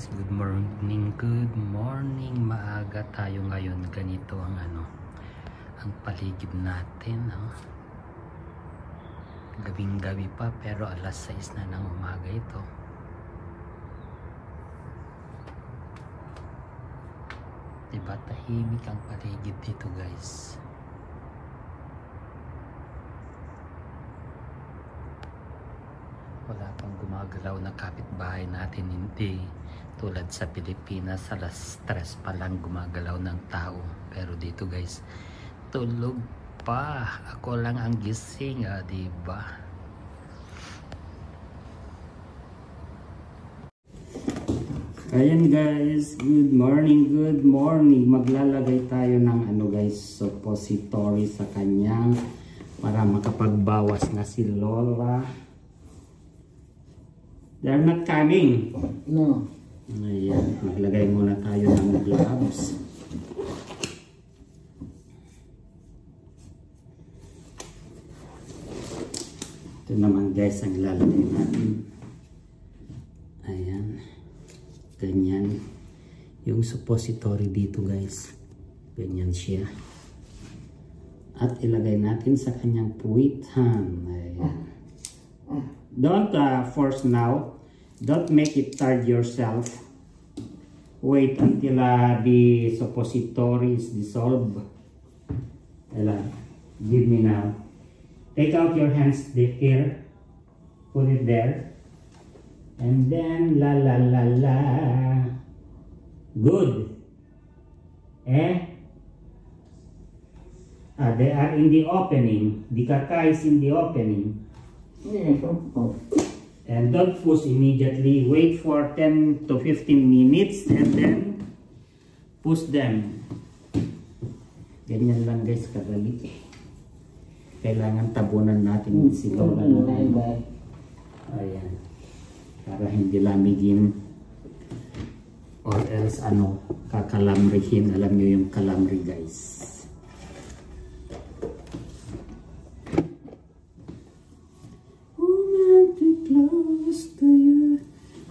good morning, maaga tayo ngayon. Ganito ang ang paligid natin, gabing gabi pa pero alas 6 na ng umaga ito. Diba tahimik ang paligid dito, guys? Wala pang gumagalaw na kapitbahay natin, hindi tulad sa Pilipinas, alas 3 pa lang gumagalaw ng tao. Pero dito, guys, tulog pa. Ako lang ang gising, diba? Ayan, guys, good morning. Maglalagay tayo ng guys, suppository sa kanyang para makapagbawas na si Lola. They're not coming. No. Ayan, maglagay muna tayo ng gloves. Ito naman, guys, ang lalagay natin. Ayan. Ganyan. Yung suppository dito, guys. Ganyan siya. At ilagay natin sa kanyang puwitan. Ayan. Don't force now. Don't make it tired yourself. Wait until the suppository is dissolved. Ella, give me now. Take out your hands here. Put it there. And then la la la la. Good. They are in the opening. The kaka is in the opening. Yes, And don't push immediately. Wait for 10 to 15 minutes and then push them. Ganyan lang, guys, kadali. Kailangan tabunan natin si Lola. Ayan. Para hindi lamigin or else kakalamrihin. Alam nyo yung kalamri, guys.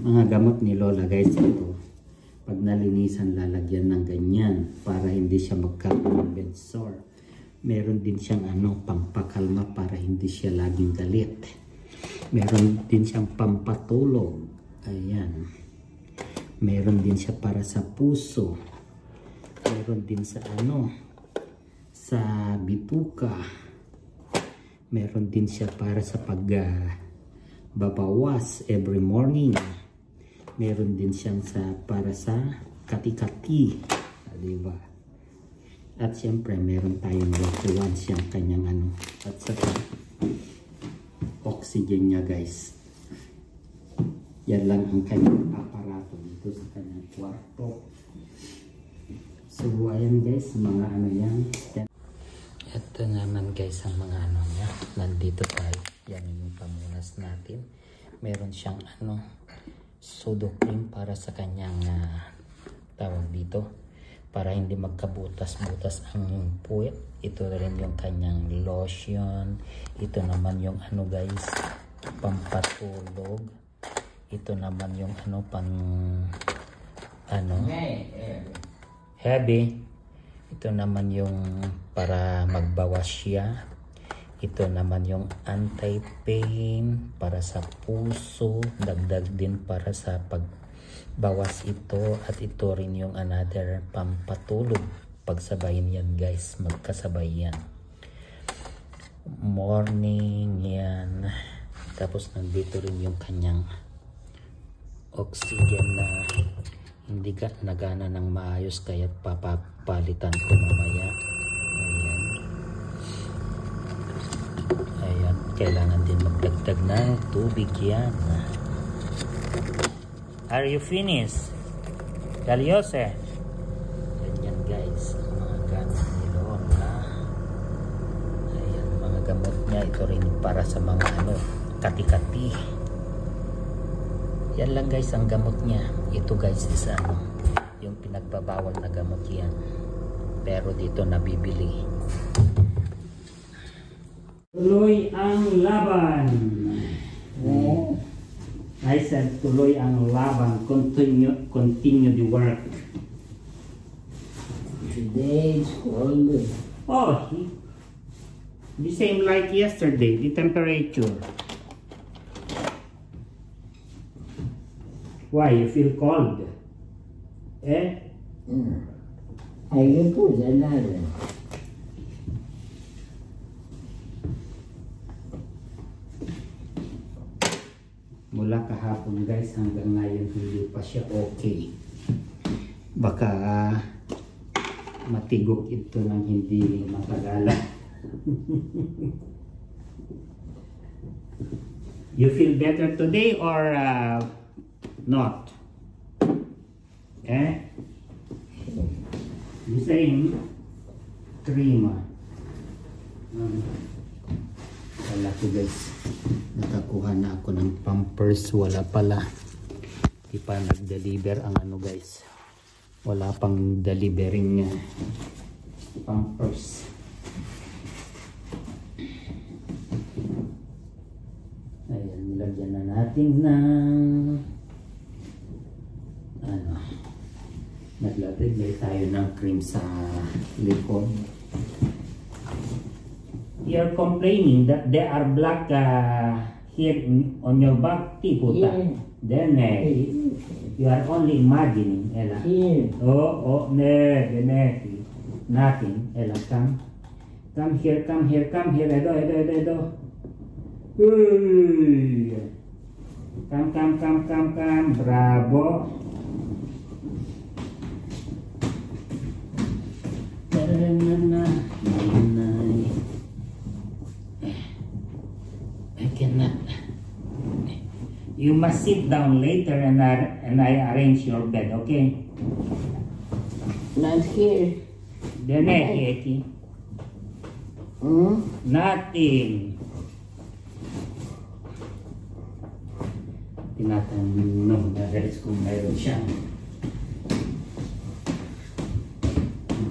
Mga gamot ni Lola, guys, ito. Pag nalinisan, lalagyan ng ganyan para hindi siya magkaroon ng bed sore. Meron din siyang pampakalma para hindi siya laging galit. Meron din siyang pampatulog. Ayan. Meron din siya para sa puso. Meron din sa sa bituka. Meron din siya para sa babawas every morning. Meron din siyang para sa kati-kati, diba? At siyempre meron tayong lotuan siyang kanyang at saka oxygen niya, guys. Yan lang ang kanyang aparato dito sa kanyang kwarto. So ayan, guys, mga yan. Ito naman, guys, ang mga niya. Nandito tayo. Yan yung pamunas natin. Meron siyang sudocrem para sa kanyang tawag dito. Para hindi magkabutas-butas ang puwet. Ito rin yung kanyang lotion. Ito naman yung guys, pampatulog. Ito naman yung heavy. Ito naman yung para magbawas siya. Ito naman yung anti-pain para sa puso. Dagdag din para sa pagbawas ito. At ito rin yung another pampatulog. Pagsabayin yan, guys. Magkasabay yan. Morning yan. Tapos nandito rin yung kanyang oxygen na hindi nagana ng maayos. Kaya papapalitan ko mamaya. Ayan, kailangan din magdagdag ng tubig yan. Are you finished? Galyose? Ganyan, guys, ang mga gamot ni Lola. Ayan, mga gamot niya. Ito rin para sa mga kati-kati. Yan lang, guys, ang gamot niya. Ito, guys, is yung pinagbabawal na gamot yan. Pero dito nabibili. Tuloy ang laban. I said tuloy ang laban, continue the work. Today it's cold. Oh, the same like yesterday, the temperature. Why, you feel cold? Eh? I can put another. Mula kahapon guys hanggang ngayon hindi pa siya okay. Baka matigok ito ng hindi matagalan. You feel better today or not? Eh? The same cream. Wala ko guys. Nakakuha na ako ng Pampers. Wala pala. Di pa nag-deliver ang ano guys. Wala pang delivering Pampers. Ayan, nilagyan na natin ng ano. Naglagay tayo ng cream sa likod. You're complaining that there are black here on your back, Puta. Yeah. Then you are only imagining, Ella. Here. Oh, nothing, Ella. Come here, Edo. Uy. Come, bravo. I cannot. You must sit down later and I arrange your bed, okay? Not here. Eki. Nothing. Tinatanong na guys kung mayroon siyang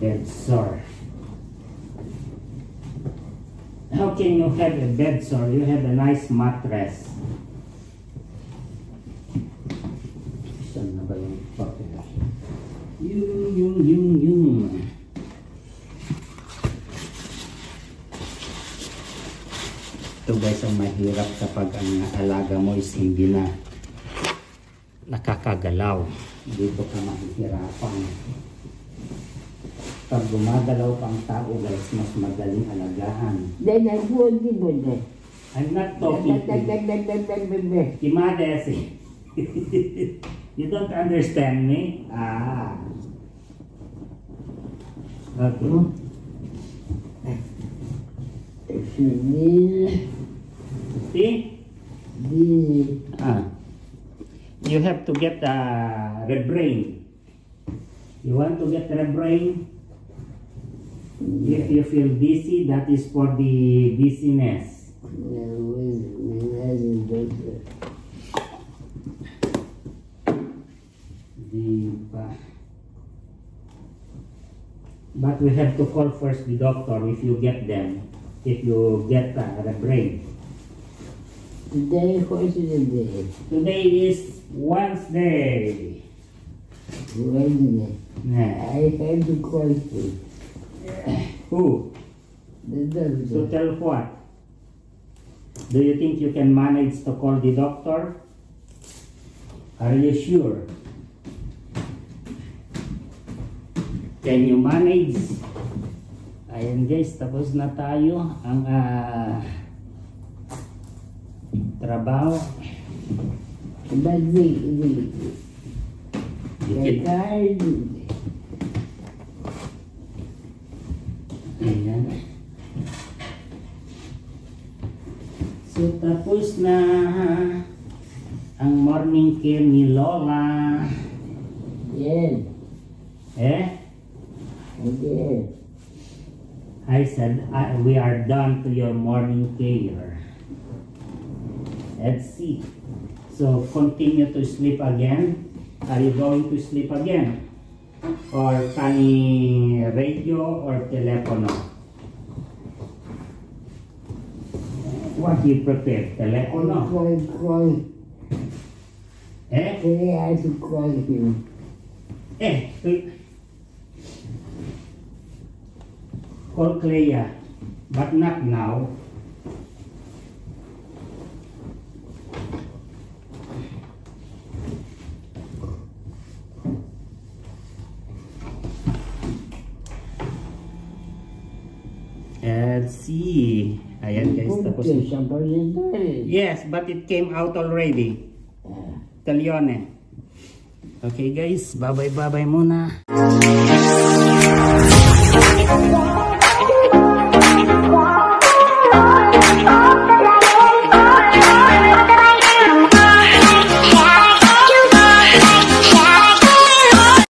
bed sore. How can you have a bed sore? You have a nice mattress. Saan na ba yung papel? Yung. Ito guys ang mahirap kapag ang alaga mo is hindi na nakakagalaw. Dito ka mahihirapan. Pag gumagalaw pang tao guys, mas madaling alagahan. Then I put the bed. I'm not talking to you. Kimades. You don't understand me? Ah. Okay. See? You have to get red brain. You want to get red brain? If you feel dizzy, that is for the dizziness. But we have to call first the doctor if you get them. If you get the brain. Today, what is the day? Today is Wednesday. Wednesday. Yeah. I have to call you. Who? The doctor. To tell what? Do you think you can manage to call the doctor? Are you sure? Can you manage? Ayan guys, tapos na tayo ang trabaho. But the card. Ayan. So tapos na ang morning care ni Lola. Yes. Eh? Yes. I said, we are done to your morning care. Let's see. So, continue to sleep again. Are you going to sleep again? Or kani radio or telepono? What do you prepare? Telepono? Eh? Today I have to call him. Call Clea, but not now. Let's see. Ayan guys, tapos. Yes, but it came out already. Taglione. Okay guys, bye-bye muna.